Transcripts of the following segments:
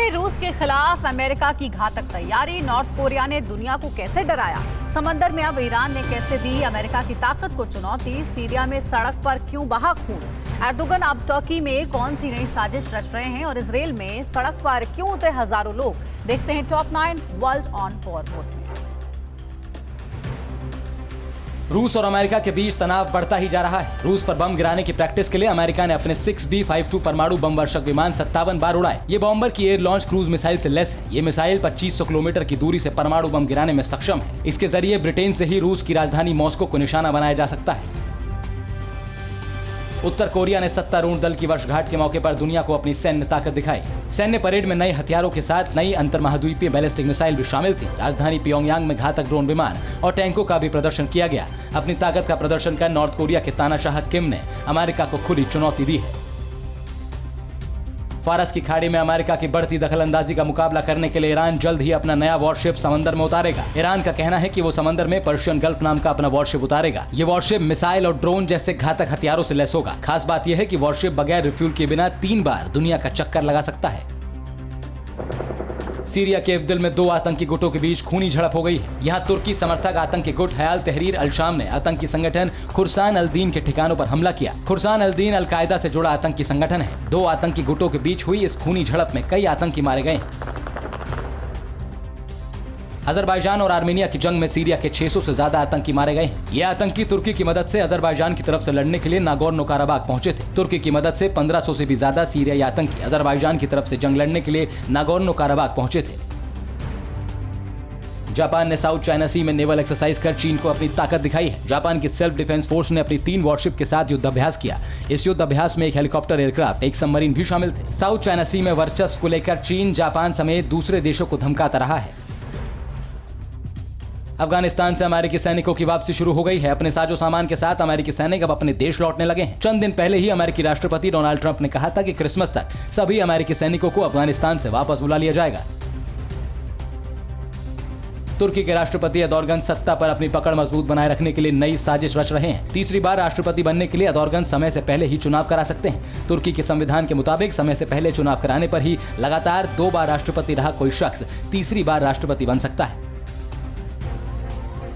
हुई रूस के खिलाफ अमेरिका की घातक तैयारी। नॉर्थ कोरिया ने दुनिया को कैसे डराया? समंदर में अब ईरान ने कैसे दी अमेरिका की ताकत को चुनौती? सीरिया में सड़क पर क्यों बहा खून? एर्दोगन अब तुर्की में कौन सी नई साजिश रच रहे हैं और इसराइल में सड़क पर क्यों उतरे हजारों लोग? देखते हैं टॉप 9 वर्ल्ड ऑन पावरपोर्ट में। रूस और अमेरिका के बीच तनाव बढ़ता ही जा रहा है। रूस पर बम गिराने की प्रैक्टिस के लिए अमेरिका ने अपने 6B-52 परमाणु बम वर्षक विमान 57 बार उड़ाए। ये बॉम्बर की एयर लॉन्च क्रूज मिसाइल से लेस है। ये मिसाइल 2500 किलोमीटर की दूरी से परमाणु बम गिराने में सक्षम है। इसके जरिए ब्रिटेन से ही रूस की राजधानी मॉस्को को निशाना बनाया जा सकता है। उत्तर कोरिया ने सत्तारूढ़ दल की वर्षगांठ के मौके पर दुनिया को अपनी सैन्य ताकत दिखाई। सैन्य परेड में नए हथियारों के साथ नई अंतर्महाद्वीपीय बैलिस्टिक मिसाइल भी शामिल थी। राजधानी प्योंगयांग में घातक ड्रोन विमान और टैंकों का भी प्रदर्शन किया गया। अपनी ताकत का प्रदर्शन कर नॉर्थ कोरिया के तानाशाह किम ने अमेरिका को खुली चुनौती दी है। फारस की खाड़ी में अमेरिका की बढ़ती दखलंदाजी का मुकाबला करने के लिए ईरान जल्द ही अपना नया वॉरशिप समंदर में उतारेगा। ईरान का कहना है कि वो समंदर में पर्शियन गल्फ नाम का अपना वॉरशिप उतारेगा। ये वॉरशिप मिसाइल और ड्रोन जैसे घातक हथियारों से लैस होगा। खास बात यह है कि वॉरशिप बगैर रिफ्यूल के बिना 3 बार दुनिया का चक्कर लगा सकता है। सीरिया के इदलिब में 2 आतंकी गुटों के बीच खूनी झड़प हो गई है। यहाँ तुर्की समर्थक आतंकी गुट हयाल तहरीर अल शाम ने आतंकी संगठन खुरसान अल दीन के ठिकानों पर हमला किया। खुरसान अल दीन अल कायदा से जुड़ा आतंकी संगठन है। 2 आतंकी गुटों के बीच हुई इस खूनी झड़प में कई आतंकी मारे गए हैं। अजरबैजान और आर्मेनिया की जंग में सीरिया के 600 से ज्यादा आतंकी मारे गए हैं। ये आतंकी तुर्की की मदद से अजरबैजान की तरफ से लड़ने के लिए नागोर्नो काराबाग पहुंचे थे। तुर्की की मदद से 1500 से भी ज्यादा सीरियाई आतंकी अजरबैजान की तरफ से जंग लड़ने के लिए नागोर्नो काराबाग पहुंचे थे। जापान ने साउथ चाइना सी में नेवल एक्सरसाइज कर चीन को अपनी ताकत दिखाई है। जापान की सेल्फ डिफेंस फोर्स ने अपनी 3 वॉरशिप के साथ युद्धाभ्यास किया। इस युद्धाभ्यास में एक हेलीकॉप्टर, एयरक्राफ्ट, एक सबमरीन भी शामिल थे। साउथ चाइना सी में वर्चस्व को लेकर चीन जापान समेत दूसरे देशों को धमकाता रहा है। अफगानिस्तान से अमेरिकी सैनिकों की वापसी शुरू हो गई है। अपने साजो सामान के साथ अमेरिकी सैनिक अब अपने देश लौटने लगे हैं। चंद दिन पहले ही अमेरिकी राष्ट्रपति डोनाल्ड ट्रंप ने कहा था कि क्रिसमस तक सभी अमेरिकी सैनिकों को अफगानिस्तान से वापस बुला लिया जाएगा। तुर्की के राष्ट्रपति एर्दोगन सत्ता पर अपनी पकड़ मजबूत बनाए रखने के लिए नई साजिश रच रहे हैं। तीसरी बार राष्ट्रपति बनने के लिए एर्दोगन समय से पहले ही चुनाव करा सकते हैं। तुर्की के संविधान के मुताबिक समय से पहले चुनाव कराने पर ही लगातार 2 बार राष्ट्रपति रहा कोई शख्स तीसरी बार राष्ट्रपति बन सकता है।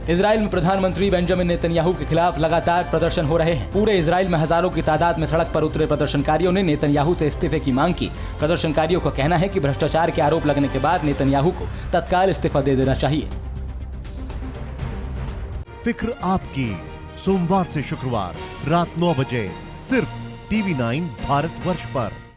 इजराइल में प्रधानमंत्री बेंजामिन नेतन्याहू के खिलाफ लगातार प्रदर्शन हो रहे हैं। पूरे इजराइल में हजारों की तादाद में सड़क पर उतरे प्रदर्शनकारियों ने नेतन्याहू से इस्तीफे की मांग की। प्रदर्शनकारियों का कहना है कि भ्रष्टाचार के आरोप लगने के बाद नेतन्याहू को तत्काल इस्तीफा दे देना चाहिए। फिक्र आपकी, सोमवार से शुक्रवार रात 9 बजे सिर्फ TV9 भारतवर्ष पर।